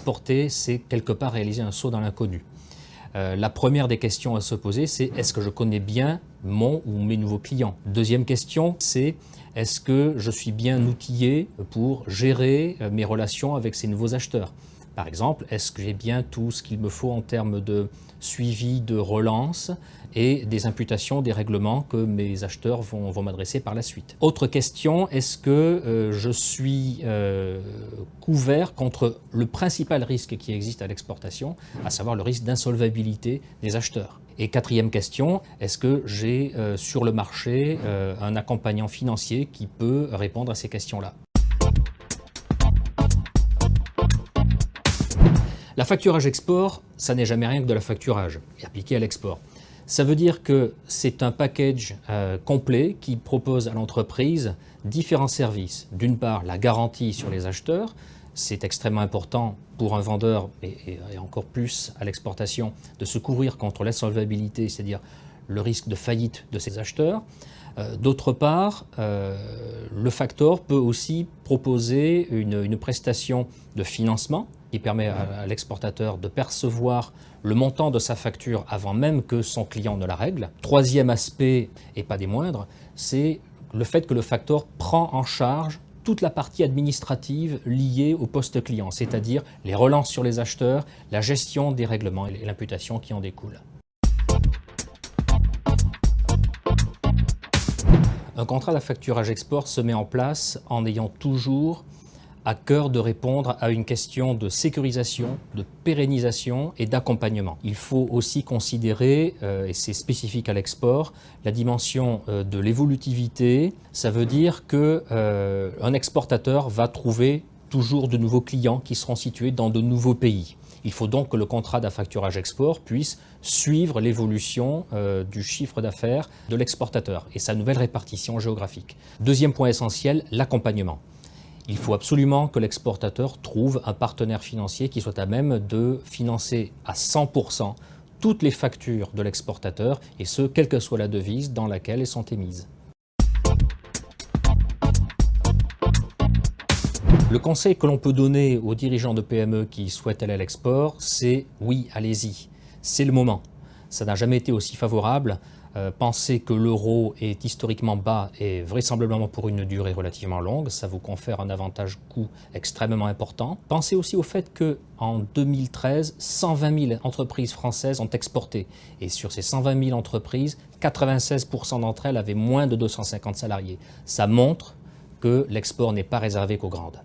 exporter, c'est quelque part réaliser un saut dans l'inconnu. La première des questions à se poser, c'est est-ce que je connais bien mon ou mes nouveaux clients? Deuxième question, c'est est-ce que je suis bien outillé pour gérer mes relations avec ces nouveaux acheteurs? Par exemple, est-ce que j'ai bien tout ce qu'il me faut en termes de suivi, de relance et des imputations, des règlements que mes acheteurs vont m'adresser par la suite? Autre question, est-ce que je suis couvert contre le principal risque qui existe à l'exportation, à savoir le risque d'insolvabilité des acheteurs? Et quatrième question, est-ce que j'ai sur le marché un accompagnant financier qui peut répondre à ces questions-là? La facturage export, ça n'est jamais rien que de la facturage appliqué à l'export. Ça veut dire que c'est un package complet qui propose à l'entreprise différents services. D'une part, la garantie sur les acheteurs. C'est extrêmement important pour un vendeur, et encore plus à l'exportation, de se couvrir contre l'insolvabilité, c'est-à-dire le risque de faillite de ses acheteurs. D'autre part, le factor peut aussi proposer une prestation de financement qui permet à l'exportateur de percevoir le montant de sa facture avant même que son client ne la règle. Troisième aspect, et pas des moindres, c'est le fait que le factor prend en charge toute la partie administrative liée au poste client, c'est-à-dire les relances sur les acheteurs, la gestion des règlements et l'imputation qui en découle. Un contrat d'affacturage export se met en place en ayant toujours à cœur de répondre à une question de sécurisation, de pérennisation et d'accompagnement. Il faut aussi considérer, et c'est spécifique à l'export, la dimension de l'évolutivité. Ça veut dire qu'un exportateur va trouver toujours de nouveaux clients qui seront situés dans de nouveaux pays. Il faut donc que le contrat d'affacturage export puisse suivre l'évolution du chiffre d'affaires de l'exportateur et sa nouvelle répartition géographique. Deuxième point essentiel, l'accompagnement. Il faut absolument que l'exportateur trouve un partenaire financier qui soit à même de financer à 100% toutes les factures de l'exportateur, et ce, quelle que soit la devise dans laquelle elles sont émises. Le conseil que l'on peut donner aux dirigeants de PME qui souhaitent aller à l'export, c'est oui, allez-y, c'est le moment. Ça n'a jamais été aussi favorable. Pensez que l'euro est historiquement bas et vraisemblablement pour une durée relativement longue, ça vous confère un avantage coût extrêmement important. Pensez aussi au fait qu'en 2013, 120 000 entreprises françaises ont exporté. Et sur ces 120 000 entreprises, 96% d'entre elles avaient moins de 250 salariés. Ça montre que l'export n'est pas réservé qu'aux grandes.